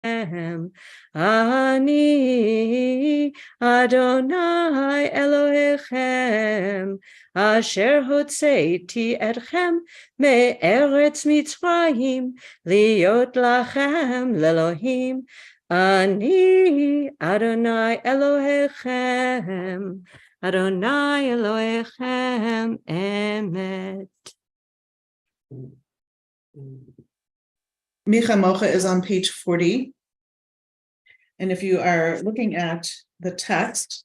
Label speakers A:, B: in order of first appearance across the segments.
A: Elohechem, Ani Adonai Elohechem, Asher hotzeiti etchem me'eretz Mitzrayim, liot lachem lelohim, Ani Adonai Elohechem, Adonai Elohechem emet.
B: Mi Chamocha is on page 40. And if you are looking at the text,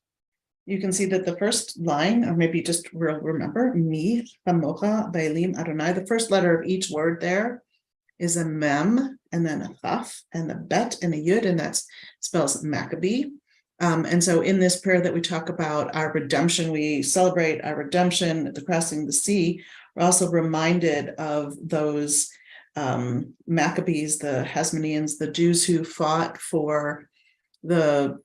B: you can see that the first line, or maybe just remember, Mi Chamocha Bailim Adonai, the first letter of each word there is a mem, and then a chaf, and a bet, and a yud, and that spells Maccabee. And so in this prayer that we talk about our redemption, we celebrate our redemption, the crossing the sea. We're also reminded of those Maccabees, the Hasmoneans, the Jews who fought for the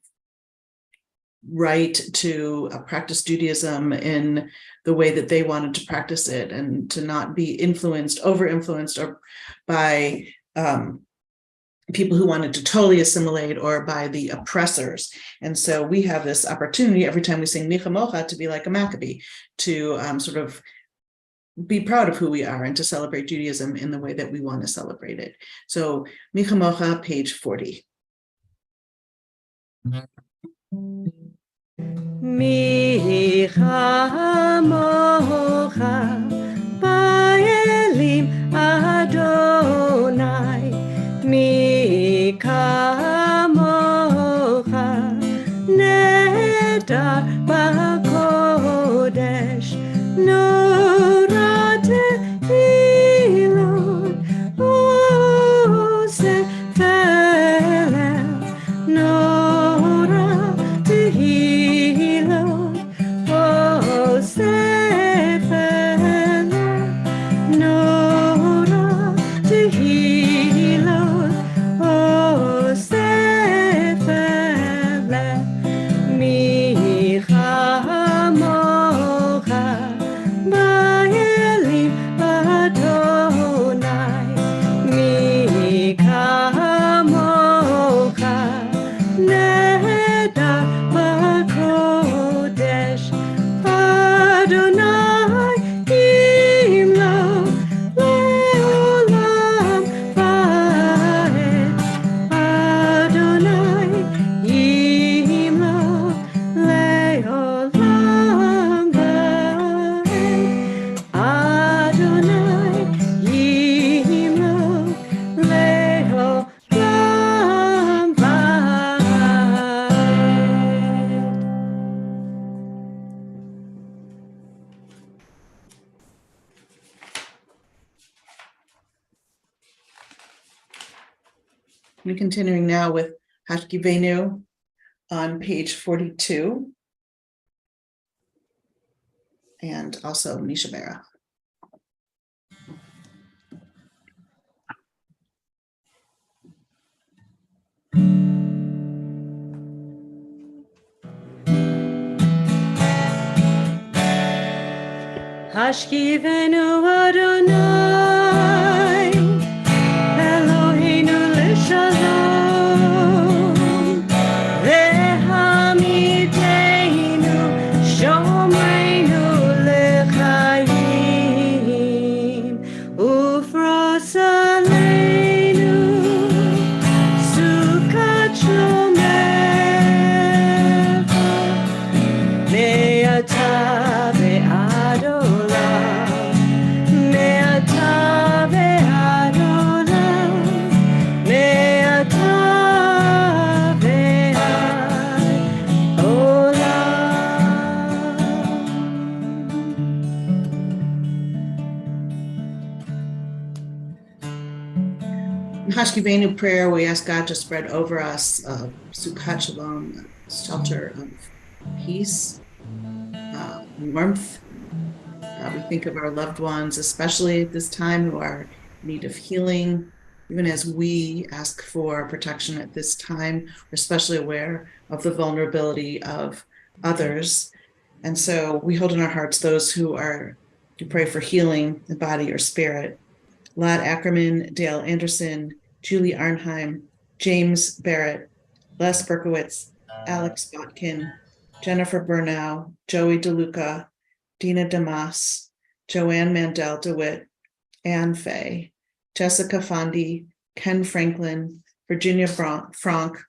B: right to practice Judaism in the way that they wanted to practice it, and to not be over-influenced or by people who wanted to totally assimilate, or by the oppressors. And so we have this opportunity every time we sing Mi Chamocha to be like a Maccabee, to sort of be proud of who we are and to celebrate Judaism in the way that we want to celebrate it. So Mi Chamocha, page 40.
A: Mi Chamocha Ba'elim Adonai, Mi Kamocha Nedar B'Kodesh, Nora Tehilot Oseh Felel, Nora Tehilot Oseh Felel, Nora Tehilot Oseh Felel, Mi Chamocha Ba'elim Adonai, Mi Kamocha Nedar B'Kodesh, Adonai Imlo Le'olam Va'ed, Adonai Imlo Le'olam Va'ed, Adonai Imlo Le'olam
B: We're continuing now with Hashkivenu on page 42, and also Mishabera.
A: Hashkivenu Adonai, Eloheinu l'shalom, Ve'hamidenu shomreinu l'chaim, Ufros aleinu sukat shlomecha, Me'ata ve'ad olam, Me'ata ve'ad olam, Me'ata ve'ad olam.
B: In Hashkivenu prayer, we ask God to spread over us Sukkot Shalom, shelter of peace, warmth. We think of our loved ones, especially at this time, who are in need of healing. Even as we ask for protection at this time, we're especially aware of the vulnerability of others. And so we hold in our hearts those who pray for healing in body or spirit. Lad Ackerman, Dale Anderson, Julie Arnheim, James Barrett, Les Berkowitz, Alex Botkin, Jennifer Burnau, Joey DeLuca, Dina Damas, Joanne Mandel DeWitt, Anne Fay, Jessica Fondy, Ken Franklin, Virginia Frank,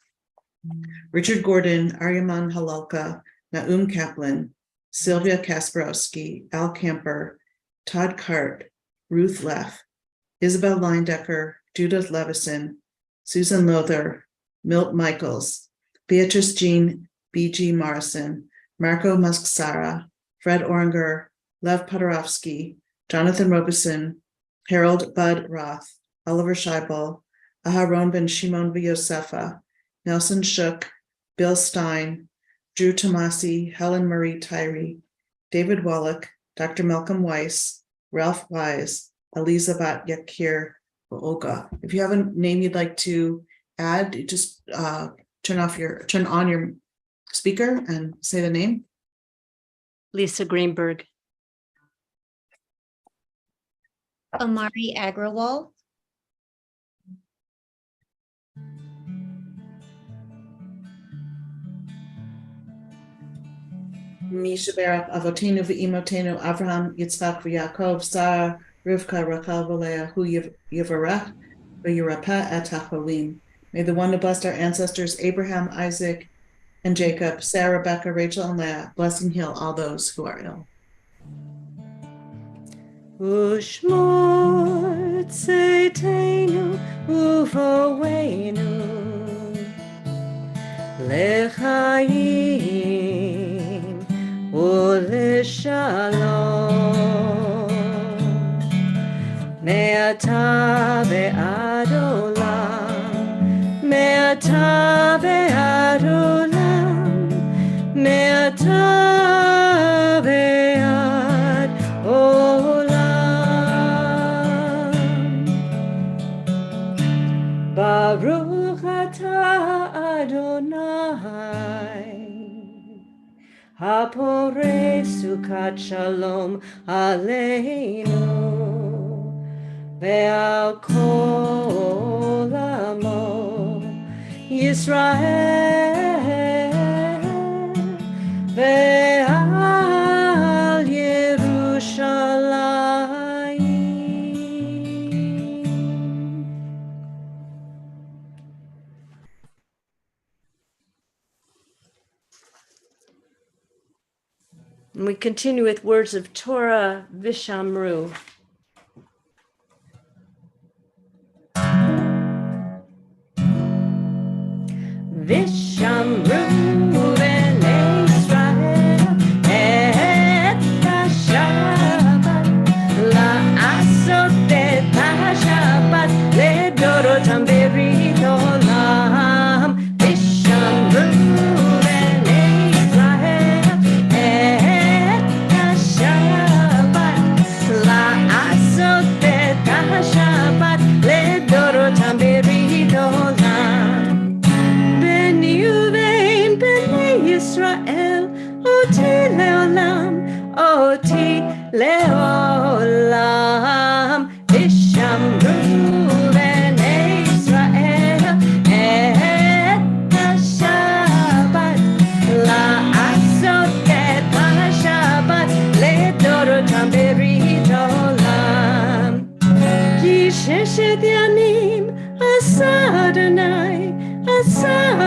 B: Richard Gordon, Aryaman Halalka, Naum Kaplan, Sylvia Kasparowski, Al Camper, Todd Cart, Ruth Leff, Isabel Leindecker, Judith Levison, Susan Lother, Milt Michaels, Beatrice Jean B.G. Morrison, Marco Musksara, Fred Oringer, Lev Podorovsky, Jonathan Robeson, Harold Bud Roth, Oliver Scheibel, Aharon Ben Shimon Yosefa, Nelson Shook, Bill Stein, Drew Tomasi, Helen Marie Tyree, David Wallach, Dr. Malcolm Weiss, Ralph Wise, Elizabeth Yakir, Olga. If you have a name you'd like to add, just turn on your speaker and say the name.
A: Lisa Greenberg.
C: Amari Agrawal.
B: Misha Barak, Avotenu V'imotenu, Avraham, Yitzchak V'Yaakov, Sarah, Rivka, Rachel V'Leah, Hu Yivarach, V'Yirapeh et HaCholim. May the one who blessed our ancestors, Abraham, Isaac, and Jacob, Sarah, Rebecca, Rachel, and Leah, bless and heal all those who are ill.
A: Ushmor tzeitenu uvoenu lechaim uleshalom me'ata ve'ad olam me'ata ve'ad olam me'ata ve'ad olam Baruch atah Adonai Haporei sukat shalom aleinu ve'al kol amo Yisrael ve'al Yerushalayim. And we continue with words of Torah Vishamru. Vishamru b'nei Israel et HaShabbat la'asot et HaShabbat ledorotam berit olam. Vishamru b'nei Israel et HaShabbat la'asot et HaShabbat ledorotam berit olam. Israel, oti leolam, oti leolam. Vishamru b'nei Israel et HaShabbat la'asot et HaShabbat ledorotam berit olam. Ki sheshet yanim asa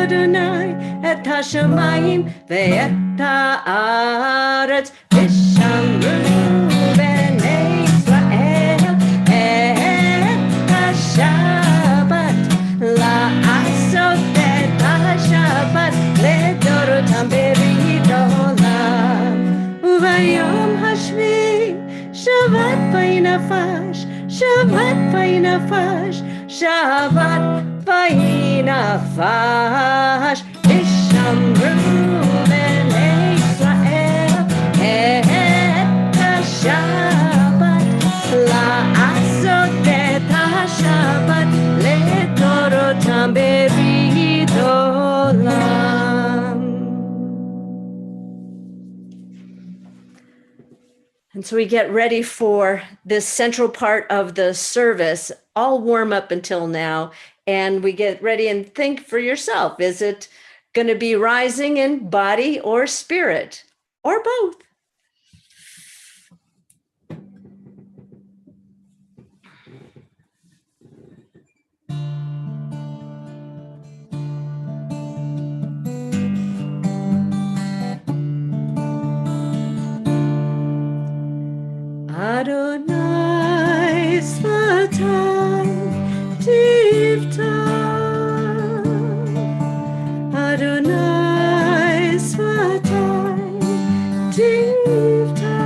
A: Adonai et hashamayim ve'et haaretz. Vishamru b'nei Israel et HaShabbat la'asot et HaShabbat ledorotam berit olam. Uvayom hashvi Shabbat vayinafash, Shabbat vayinafash, Shabbat vayinafash. Vishamru b'nei Israel et HaShabbat la'asot et HaShabbat ledorotam berit olam. And so we get ready for this central part of the service, all warm up until now. And we get ready and think for yourself. Is it going to be rising in body or spirit or both? Adonai Sfatai Tivta Adonai Sfatai Tivta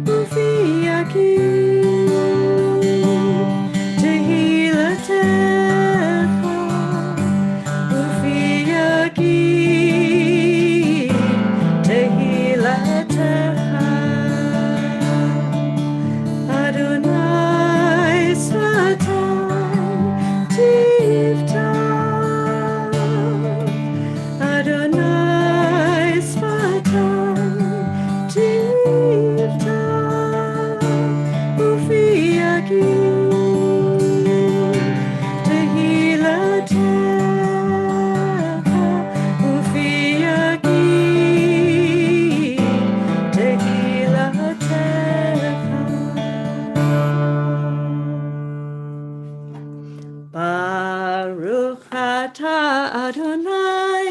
A: Ufiaki Tehilatecha Ufiaki Tehilatecha Adonai Sfatai Tivta Adonai Sfatai Tivta Ufiaki Tehilatecha Ufiaki Tehilatecha Baruch atah Adonai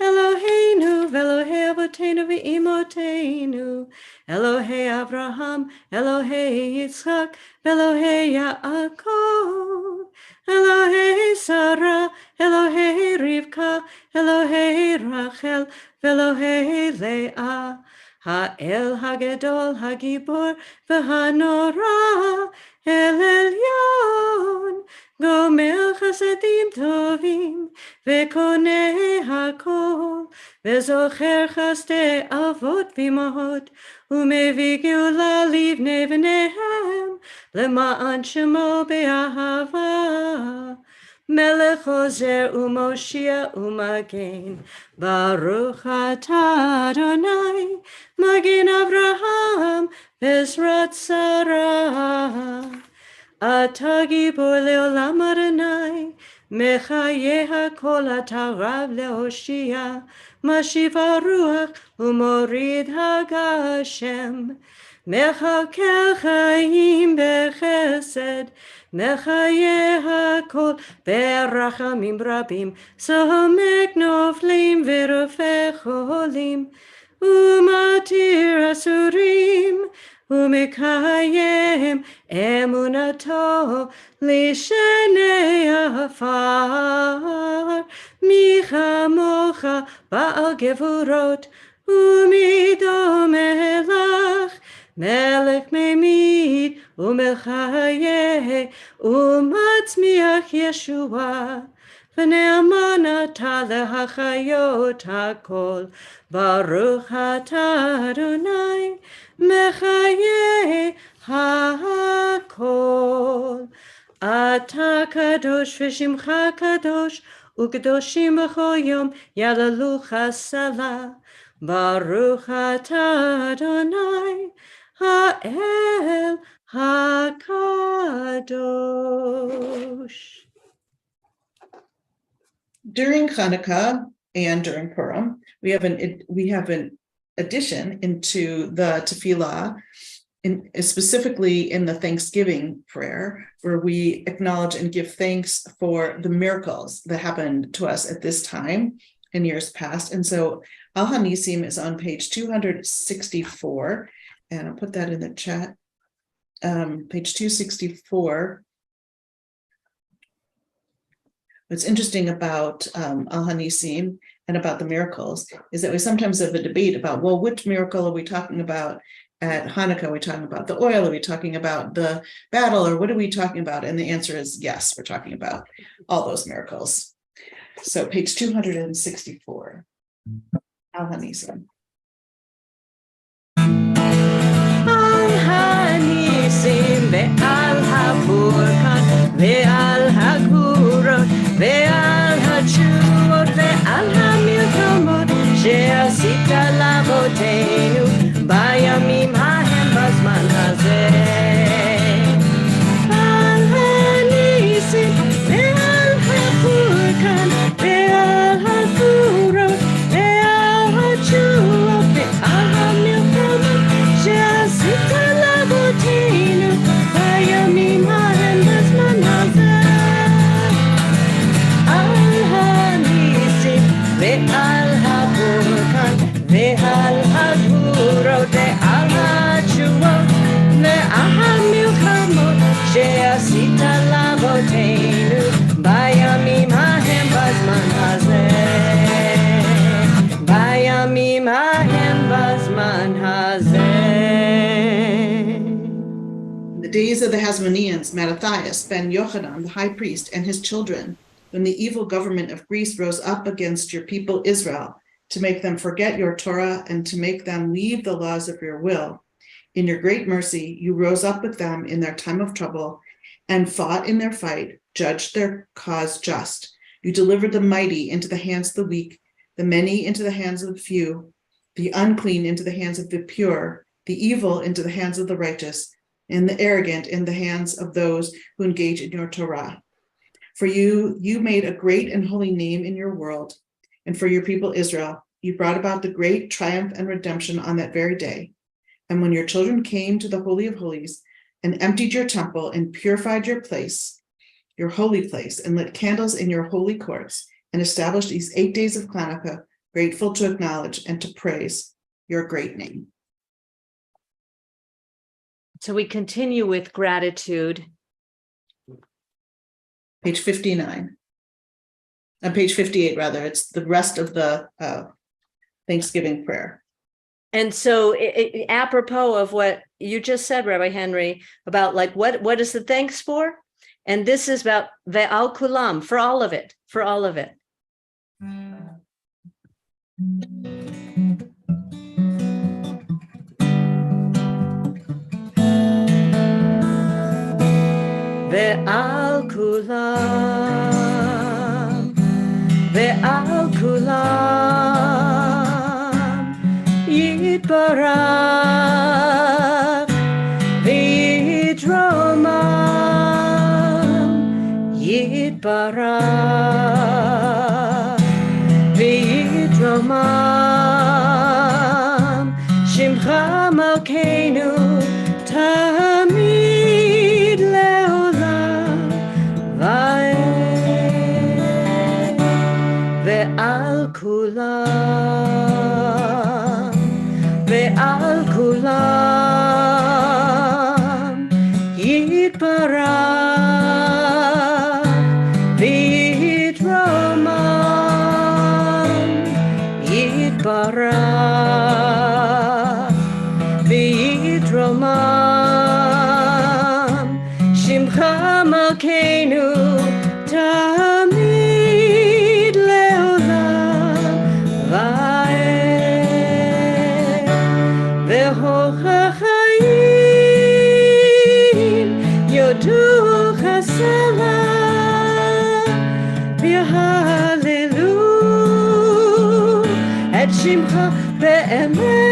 A: Eloheinu v'Elohei Avotenu v'Imotenu Elohei Avraham Elohei Yitzchak v'Elohei Yaakov Elohei Sarah Elohei Rivka Elohei Rachel v'Elohei Leah Ha'el Hagedol Hagibor v'Hanora El Elyon Gomer Chasadim Tovim Vekoneh Hakol Vezocher Chasdei Avot V'Imahot Umevi Geula Livnei V'Nehem Lema'an Shemo Be'ahava Melech Ozer Umoshia Umagen Baruch atah Adonai Magen Avraham Bezrat Sarah Ata gibor leolam Adonai, mechayeh hakol ata rav lehoshia, mashiv haruach umorid hagashem, mechakel chayim bechesed, mechayeh hakol berachamim rabim, somek noflim v'rofeh cholim, umatir asurim, ומקיים אמונתו לשני עפר, מי כמוך בעל גבורות ומדומה לך, מלך ממיד ומחיה ומצמיח ישועה. ונאמן אתה להחיות הכל, ברוך אתה אדוני מחיי הכל. אתה קדוש ושמך קדוש, וקדושים בכל יום יעללוך סלה. ברוך אתה אדוני האל הקדוש.
B: During Hanukkah and during Purim, we have an addition into the tefillah, specifically in the Thanksgiving prayer, where we acknowledge and give thanks for the miracles that happened to us at this time in years past. And so Al Hanisim is on page 264, and I'll put that in the chat. Page 264. What's interesting about Al Hanisim and about the miracles is that we sometimes have a debate about, well, which miracle are we talking about at Hanukkah? Are we talking about the oil? Are we talking about the battle? Or what are we talking about? And the answer is yes, we're talking about all those miracles. So page 264, Al Hanisim.
A: Al Hanisim ve'al ha'burkan ve'al ha'gurot ve'al ha'tshuot ve'al ha'milkamot she'asita la'avoteinu bayamim ha'hem bazman hazeh. Al Hanisim ועל הגבורות ועל התשובות ועל המלחמות שעשית לאבותינו בימים ההם בזמן הזה. בימים ההם בזמן הזה.
B: In the days of the Hasmoneans, Mattathias ben Yochanan, the high priest, and his children, when the evil government of Greece rose up against your people Israel, to make them forget your Torah and to make them leave the laws of your will, in your great mercy, you rose up with them in their time of trouble and fought in their fight, judged their cause just. You delivered the mighty into the hands of the weak, the many into the hands of the few, the unclean into the hands of the pure, the evil into the hands of the righteous, and the arrogant in the hands of those who engage in your Torah. For you made a great and holy name in your world, and for your people Israel, you brought about the great triumph and redemption on that very day. And when your children came to the Holy of Holies and emptied your temple and purified your place, your holy place, and lit candles in your holy courts, and established these 8 days of Hanukkah, grateful to acknowledge and to praise your great name.
A: So we continue with gratitude.
B: Page 59. Page 58, rather. It's the rest of the Thanksgiving prayer.
A: And so apropos of what you just said, Rabbi Henry, about like what is the thanks for? And this is about ve'al kulam, for all of it, for all of it. Ve'al kulam, ve'al kulam, yitbarach, v'yitromam, yitbarach, v'yitromam, shimcha malkeinu tamid le'olam va'ed ve'al kulam ve'al kulam yitbarach v'yitromam yitbarach v'yitromam shimcha malkeinu tamid le'olam va'ed ve'hochachayim yodu chasela v'yahalelu et shimcha be'emet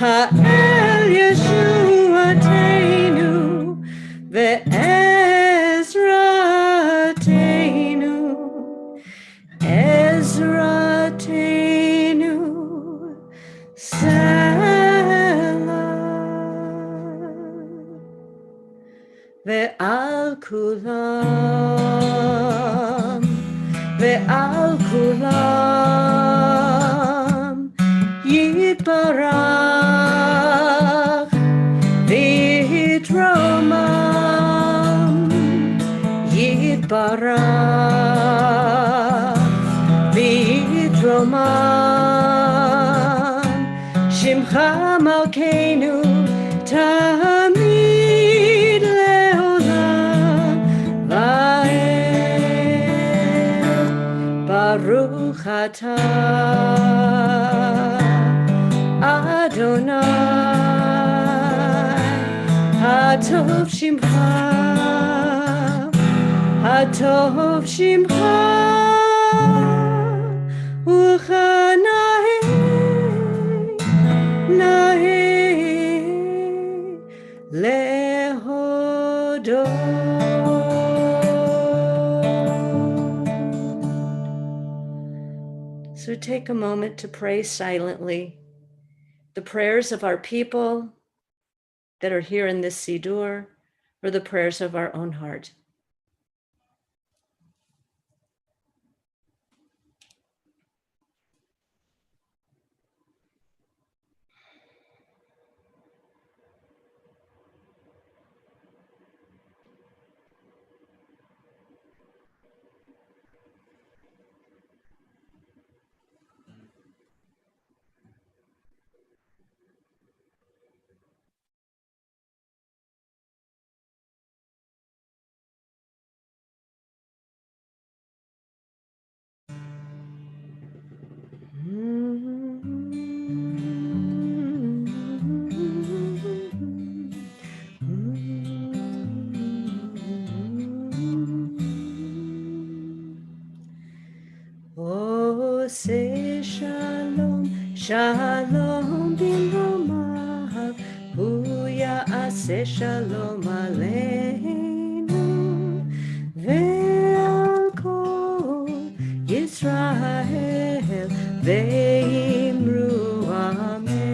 A: ha'el Yeshuateinu ve'ezrateinu Ezrateinu Selah ve'al kulam ve'al kulam yitbarach v'yitromam yitbarach v'yitromam shimcha malkeinu tamid le'olam va'ed baruch atah Adonai hatov shimcha hatov shimcha uchanahe nahe lehodot. So take a moment to pray silently the prayers of our people that are here in this Siddur, or the prayers of our own heart. Shalom bimromav, hu ya'aseh shalom aleinu, ve'al kol Yisrael, ve'imru amen.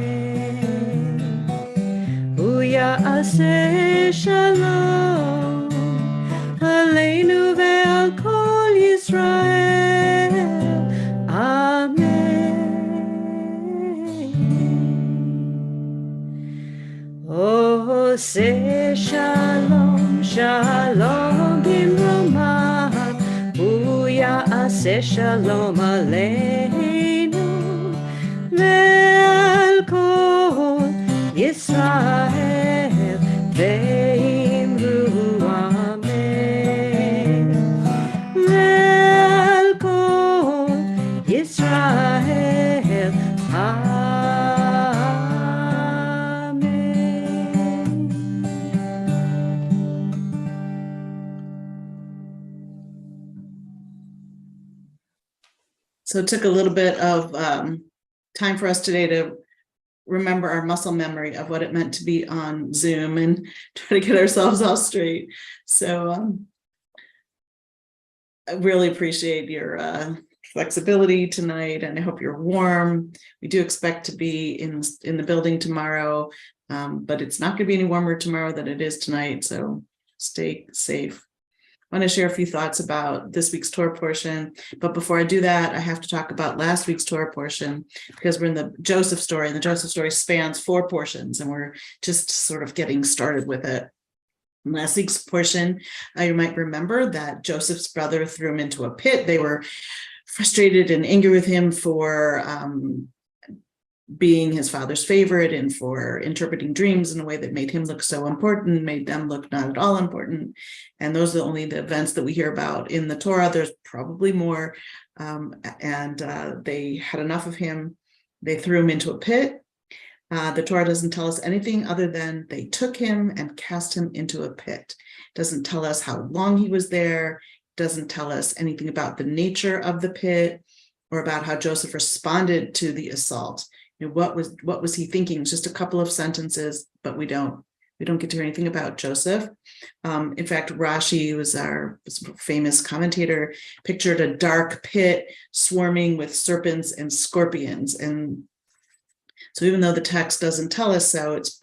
A: Hu ya'aseh shalom aleinu ve'al kol Yisrael, amen. Oh, say shalom, shalom bimromav, hu ya'aseh shalom aleinu, ve'al kol Yisrael, ve'imru amen. Ve'al kol Yisrael, amen.
B: So it took a little bit of time for us today to remember our muscle memory of what it meant to be on Zoom and try to get ourselves all straight. So I really appreciate your flexibility tonight, and I hope you're warm. We do expect to be in the building tomorrow, but it's not going to be any warmer tomorrow than it is tonight, so stay safe. I want to share a few thoughts about this week's Torah portion, but before I do that, I have to talk about last week's Torah portion, because we're in the Joseph story, and the Joseph story spans 4 portions, and we're just sort of getting started with it. In last week's portion, you might remember that Joseph's brother threw him into a pit. They were frustrated and angry with him for being his father's favorite and for interpreting dreams in a way that made him look so important, made them look not at all important. And those are only the events that we hear about in the Torah. There's probably more. They had enough of him. They threw him into a pit. The Torah doesn't tell us anything other than they took him and cast him into a pit. It doesn't tell us how long he was there. It doesn't tell us anything about the nature of the pit or about how Joseph responded to the assault. You know, what was he thinking? It's just a couple of sentences, but we don't get to hear anything about Joseph. In fact, Rashi, who was our famous commentator, pictured a dark pit swarming with serpents and scorpions. And so even though the text doesn't tell us so, it's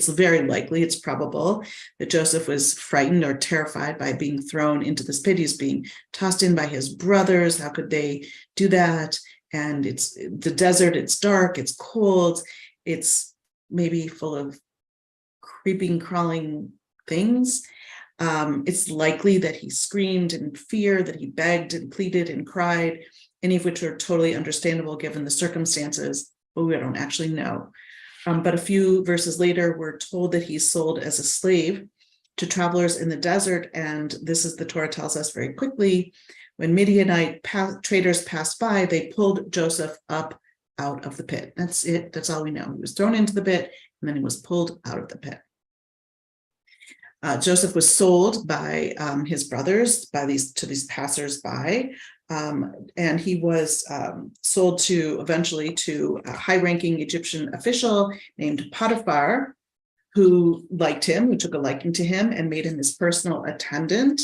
B: very likely, it's probable that Joseph was frightened or terrified by being thrown into this pit. He's being tossed in by his brothers. How could they do that? And it's the desert, it's dark, it's cold, it's maybe full of creeping, crawling things. It's likely that he screamed in fear, that he begged and pleaded and cried, any of which are totally understandable given the circumstances, but we don't actually know. But a few verses later, we're told that he's sold as a slave to travelers in the desert. And this is, the Torah tells us very quickly, when Midianite traders passed by, they pulled Joseph up out of the pit. That's it. That's all we know. He was thrown into the pit, and then he was pulled out of the pit. Joseph was sold by his brothers, to these passers-by, and he was sold eventually to a high-ranking Egyptian official named Potiphar, who liked him, who took a liking to him, and made him his personal attendant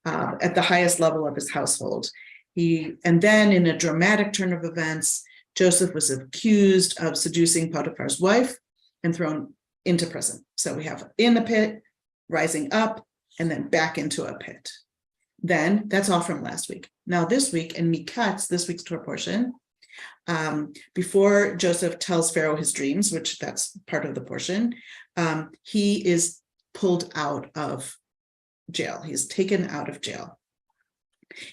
B: at the highest level of his household. And then, in a dramatic turn of events, Joseph was accused of seducing Potiphar's wife and thrown into prison. So we have in the pit, rising up, and then back into a pit. Then that's all from last week. Now this week, in Mikatz, this week's Torah portion, before Joseph tells Pharaoh his dreams, which that's part of the portion, he is pulled out of jail. He's taken out of jail.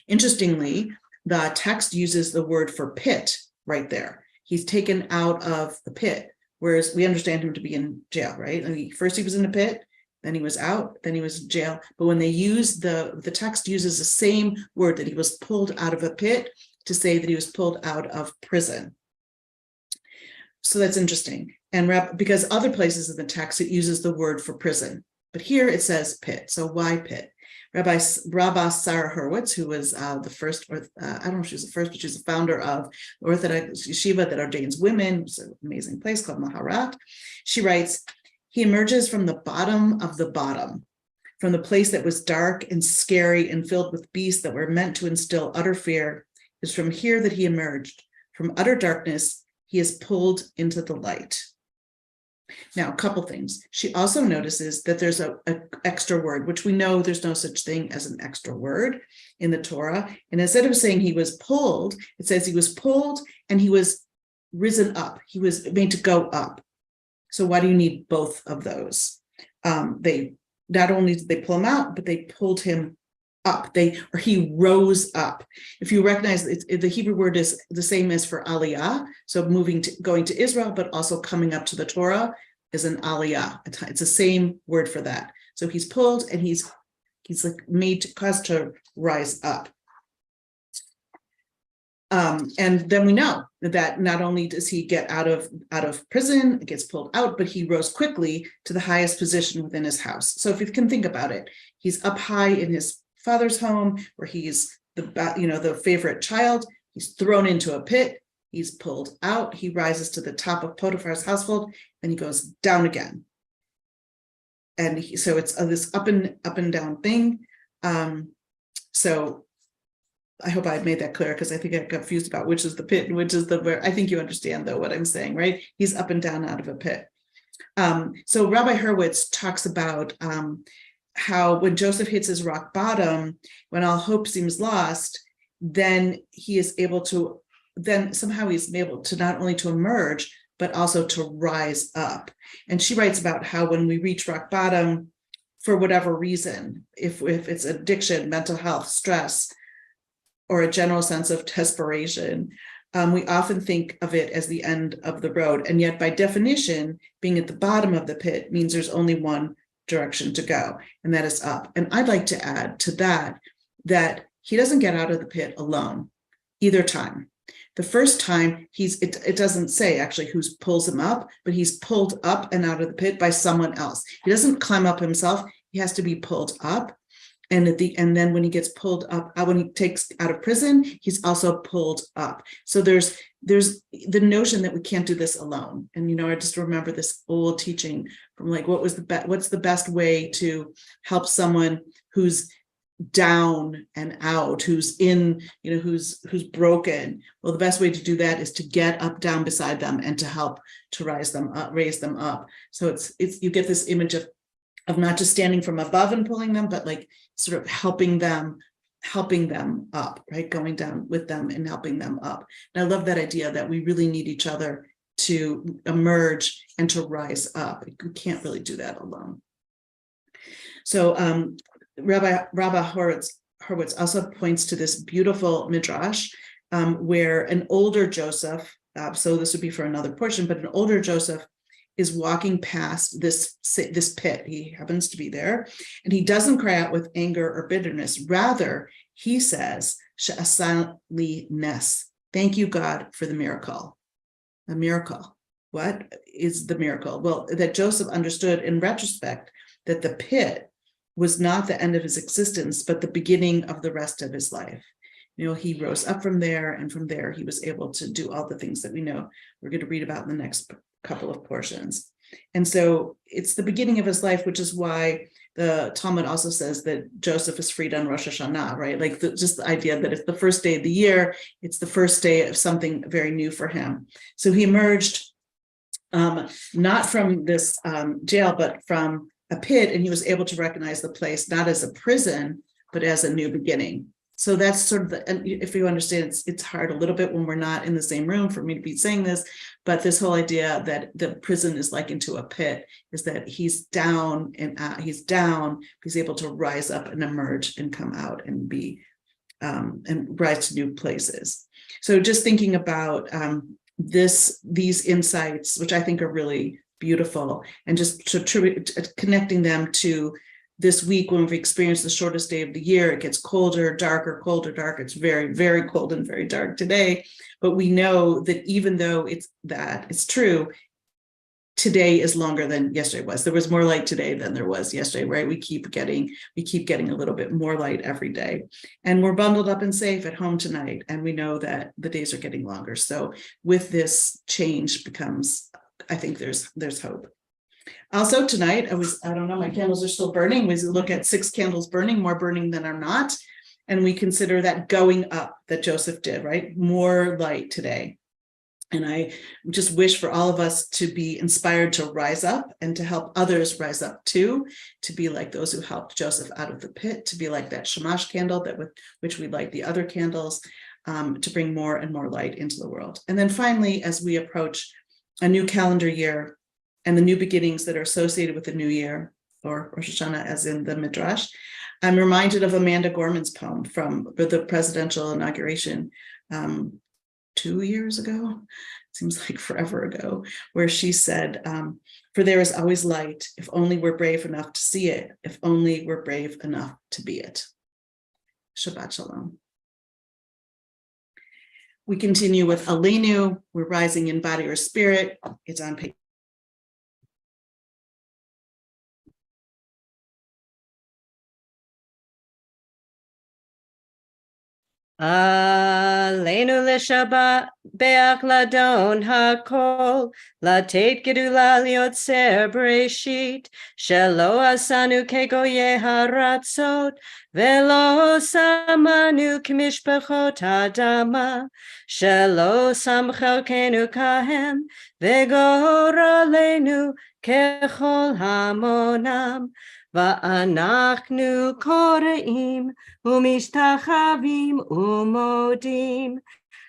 B: Interestingly, the text uses the word for pit right there. He's taken out of the pit, whereas we understand him to be in jail, right? I mean, first he was in a pit, then he was out, then he was in jail. But when they use the text uses the same word, that he was pulled out of a pit, to say that he was pulled out of prison. So that's interesting. And because other places in the text, it uses the word for prison, but here it says pit. So why pit? Rabbi Sarah Hurwitz, who was the first, or I don't know if she was the first, but she's the founder of Orthodox yeshiva that ordains women. It's an amazing place called Maharat. She writes, he emerges from the bottom of the bottom, from the place that was dark and scary and filled with beasts that were meant to instill utter fear. It's from here that he emerged. From utter darkness, he is pulled into the light. Now, a couple things. She also notices that there's an extra word, which we know there's no such thing as an extra word in the Torah. And instead of saying he was pulled, it says he was pulled and he was risen up. He was made to go up. So why do you need both of those? They not only did they pull him out, but they pulled him up. He rose up. If you recognize the Hebrew word is the same as for aliyah, so going to Israel, but also coming up to the Torah is an aliyah. It's the same word for that. So he's pulled and he's like caused to rise up. And then we know that not only does he get out of prison, gets pulled out, but he rose quickly to the highest position within his house. So if you can think about it, he's up high in his father's home where he's the favorite child. He's thrown into a pit. He's pulled out. He rises to the top of Potiphar's household, and he goes down again. And so it's this up and down thing. So I hope I made that clear, because I think I got confused about which is the pit and which is where. I think you understand though what I'm saying, right? He's up and down out of a pit. So Rabbi Hurwitz talks about how when Joseph hits his rock bottom, when all hope seems lost, then he's able to not only to emerge, but also to rise up. And she writes about how when we reach rock bottom, for whatever reason, if it's addiction, mental health, stress, or a general sense of desperation, we often think of it as the end of the road. And yet by definition, being at the bottom of the pit means there's only one direction to go, and that is up. And I'd like to add to that he doesn't get out of the pit alone either time. The first time it doesn't say actually who pulls him up, but he's pulled up and out of the pit by someone else. He doesn't climb up himself. He has to be pulled up. And then when he gets pulled up, when he takes out of prison, he's also pulled up. So there's the notion that we can't do this alone. And I just remember this old teaching from like, what's the best way to help someone who's down and out, who's in, who's broken. Well, the best way to do that is to get up down beside them and to help to raise them up. So it's you get this image of not just standing from above and pulling them, but like sort of helping them up, right? Going down with them and helping them up. And I love that idea that we really need each other to emerge and to rise up. We can't really do that alone. So Rabbi Hurwitz also points to this beautiful midrash where an older Joseph, so this would be for another portion, but an older Joseph is walking past this pit. He happens to be there, and he doesn't cry out with anger or bitterness. Rather, he says, "She'asa li nes." Thank you, God, for the miracle. A miracle. What is the miracle? Well, that Joseph understood in retrospect that the pit was not the end of his existence, but the beginning of the rest of his life. He rose up from there, and from there he was able to do all the things that we know we're going to read about in the next couple of portions. And so it's the beginning of his life, which is why the Talmud also says that Joseph is freed on Rosh Hashanah, right? Like just the idea that it's the first day of the year, it's the first day of something very new for him. So he emerged not from this jail, but from a pit, and he was able to recognize the place not as a prison, but as a new beginning. So that's sort of and if you understand, it's hard a little bit when we're not in the same room for me to be saying this, but this whole idea that the prison is likened to a pit is that he's down and he's able to rise up and emerge and come out and be and rise to new places. So just thinking about these insights, which I think are really beautiful, and just connecting them to this week when we've experienced the shortest day of the year. It gets colder, darker, It's very, very cold and very dark today. But we know that even though it's true, today is longer than yesterday was. There was more light today than there was yesterday, right? We keep getting a little bit more light every day. And we're bundled up and safe at home tonight. And we know that the days are getting longer. So with this change becomes, I think there's hope. Also tonight, I don't know, my candles are still burning. We look at 6 candles burning, more burning than are not. And we consider that going up that Joseph did, right? More light today. And I just wish for all of us to be inspired to rise up and to help others rise up too, to be like those who helped Joseph out of the pit, to be like that shamash candle that with which we light the other candles, to bring more and more light into the world. And then finally, as we approach a new calendar year and the new beginnings that are associated with the new year, or Rosh Hashanah as in the Midrash, I'm reminded of Amanda Gorman's poem from the presidential inauguration 2 years ago, seems like forever ago, where she said, for there is always light, if only we're brave enough to see it, if only we're brave enough to be it. Shabbat Shalom. We continue with Aleinu, we're rising in body or spirit. It's on page.
A: Aleinu l'Shabbat be'ach ladon hakol latet gedula liotzer bereshit shelo asanu kegoye haratzot velo samanu k'mishpachot adama shelo samchalkenu kahem v'goralenu kechol hamonam va'anachnu koreim Umishtachavim umodim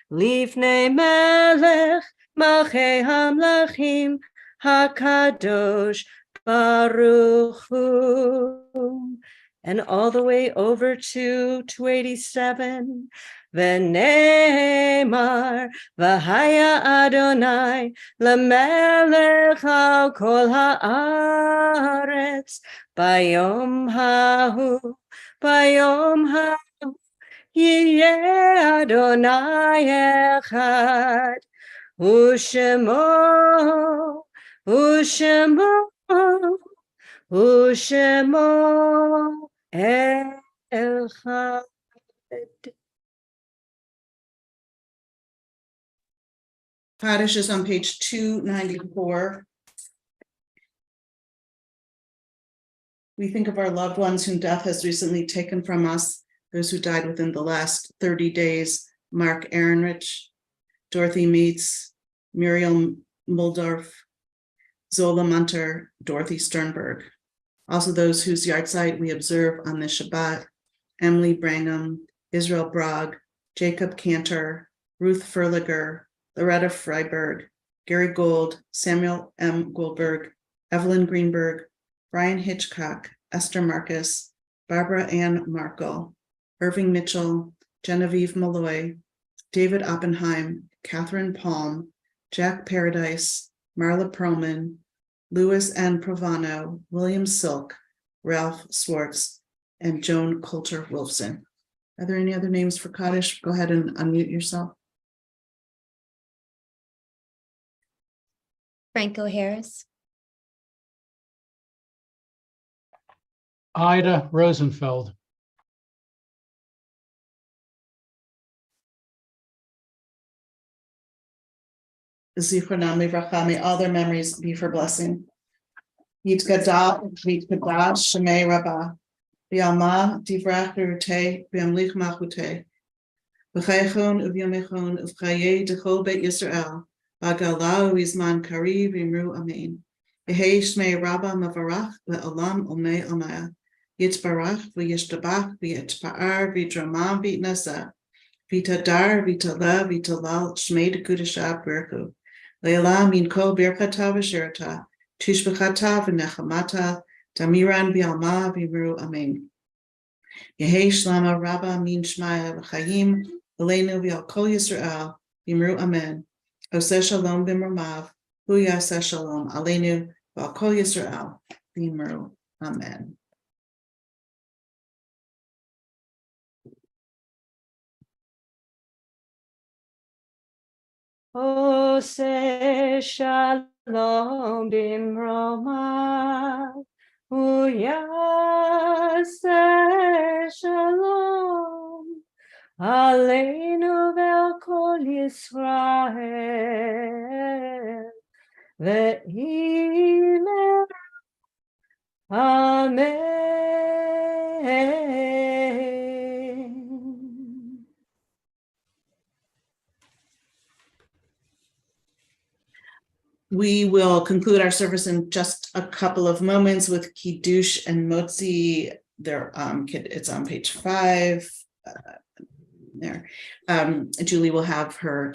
A: Lifnei melech malchei hamlachim hakadosh baruch hu. And all the way over to 287. V'neimar v'haya Adonai lemelech al kol haaretz bayom hahu. Bayom ha'u yeh Adonai echad, u'shemo echad.
B: Kaddish is on page 294. We think of our loved ones whom death has recently taken from us, those who died within the last 30 days, Mark Ehrenrich, Dorothy Meets, Muriel Muldorf, Zola Munter, Dorothy Sternberg. Also those whose yahrzeit we observe on this Shabbat, Emily Brangham, Israel Bragg, Jacob Cantor, Ruth Furliger, Loretta Freiberg, Gary Gold, Samuel M. Goldberg, Evelyn Greenberg, Brian Hitchcock, Esther Marcus, Barbara Ann Markle, Irving Mitchell, Genevieve Malloy, David Oppenheim, Catherine Palm, Jack Paradise, Marla Perlman, Louis N. Provano, William Silk, Ralph Swartz, and Joan Coulter Wolfson. Are there any other names for Kaddish? Go ahead and unmute yourself.
C: Franco Harris.
D: Ida Rosenfeld.
B: Zichronam Livracha, may all their memories be for blessing. Yitgadah, Yitgadah, Shemei Rabbah, B'yalma, Divrach Rute, B'yamlich Machute, B'chaychon, Uvyamechon, Uvchaye, Dechol Bet Yisrael, B'agalah, Uizman Kari, V'imru Amen. Yehei Shmei Rabbah Mavarach, Le'olam Omei Omaya, Yitzbarach, V'yishtabach, V'yitpa'ar, V'ydramam, V'yitnasa, V'tadar, V'tala, V'talal, Shmei Dekudashah, Berchu. Leila min kol birchata v'shirata, tishbechata v'nechamata, damiran b'alma v'imru amen. Yehei shlama rabba min shmaya v'chayim, v'leinu v'al kol Yisrael, v'imru amen. Oseh shalom b'mramav, hu yaseh shalom aleinu v'al kol Yisrael, v'imru amen.
A: Oh, Ose shalom bimroma, uyase shalom, aleinu ve'al kol Yisrael, ve'imel amen.
B: We will conclude our service in just a couple of moments with Kiddush and Motzi. It's on page 5. There. Julie will have her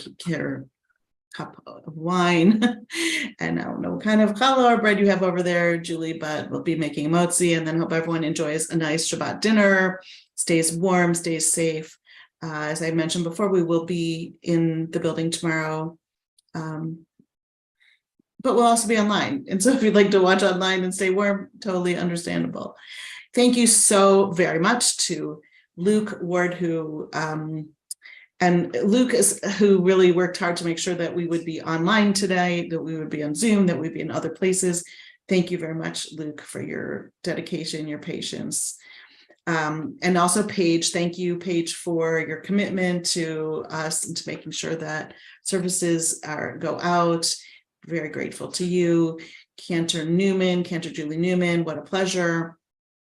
B: cup of wine. And I don't know what kind of challah or bread you have over there, Julie, but we'll be making motzi, and then hope everyone enjoys a nice Shabbat dinner, stays warm, stays safe. As I mentioned before, we will be in the building tomorrow. But we'll also be online. And so if you'd like to watch online and stay warm, totally understandable. Thank you so very much to Luke Ward, who really worked hard to make sure that we would be online today, that we would be on Zoom, that we'd be in other places. Thank you very much, Luke, for your dedication, your patience. And also Paige, thank you, Paige, for your commitment to us and to making sure that services go out. Very grateful to you. Cantor Julie Newman, what a pleasure.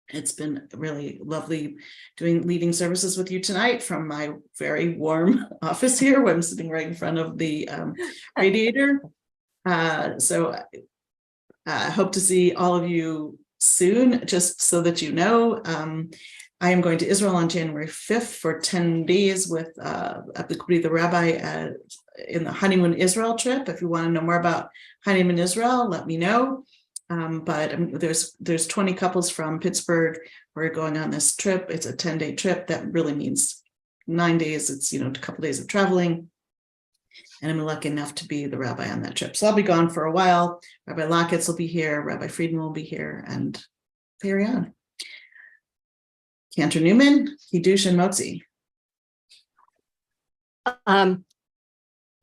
B: It's been really lovely leading services with you tonight from my very warm office here, where I'm sitting right in front of the radiator. So I hope to see all of you soon, just so that you know. I am going to Israel on January 5th for 10 days with the rabbi in the Honeymoon Israel trip. If you want to know more about Honeymoon Israel, let me know. But there's 20 couples from Pittsburgh who are going on this trip. It's a 10-day trip. That really means 9 days. It's, a couple days of traveling. And I'm lucky enough to be the rabbi on that trip. So I'll be gone for a while. Rabbi Locketts will be here. Rabbi Friedman will be here, and carry on. Cantor Newman, Kiddush and Motzi.
A: I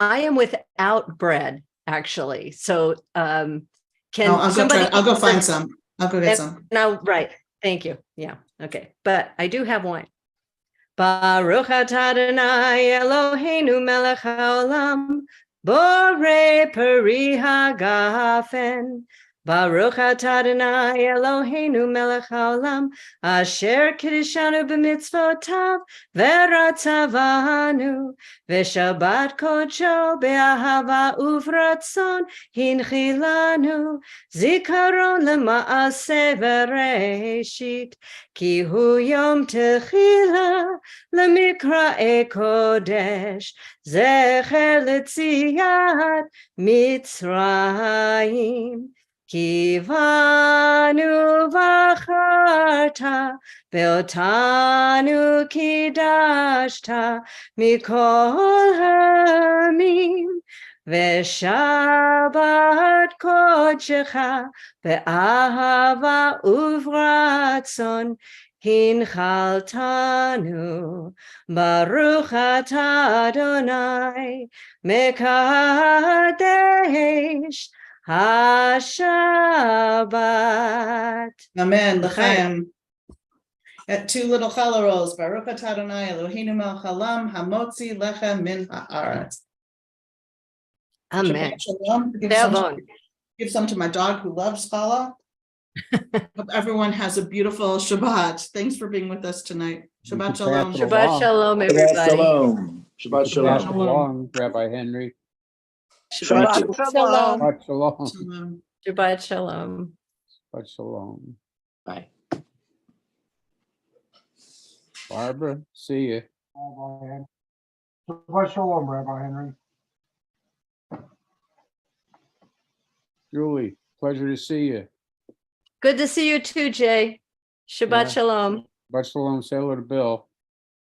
A: am without bread, actually. So I'll
B: go find some. I'll go get some.
A: No, right. Thank you. Yeah. Okay. But I do have wine. Baruch atah Adonai Eloheinu melech haolam, borei peri hagafen. Baruch atah Adonai Eloheinu melech haolam, asher kiddushanu b'mitzvotav v'ratzavanu, v'shabbat kodsho be'ahava uvratzon hinchilanu, zikaron lema'aseh v'reishit, ki hu yom techila lemikra kodesh, zecher letziat Mitzrayim. Kivanu v'acharta ve'otanu kidashta mikol hamim, ve'shabbat kodshecha ve'ahava uvratzon hinchaltanu. Baruch atah Adonai mekadesh HaShabbat.
B: Amen. L'chaim. At 2 little challah rolls. Baruch atah Adonai Eloheinu melech haolam, hamotzi lechem min haaretz.
A: Amen.
B: Shalom. Give some to my dog who loves challah. Hope everyone has a beautiful Shabbat. Thanks for being with us tonight. Shabbat Shalom.
A: Shabbat Shalom, everybody.
D: Shabbat Shalom.
B: Shabbat
D: Shalom, Rabbi Henry.
A: Shabbat Shalom.
D: Shabbat Shalom.
B: Shalom.
A: Shabbat Shalom.
D: Shabbat Shalom.
A: Bye.
D: Barbara, see you.
E: Shabbat Shalom, Rabbi Henry.
D: Julie, pleasure to see you.
A: Good to see you too, Jay. Shabbat
D: Yeah.
A: Shalom.
D: Shabbat Shalom, say hello to Bill.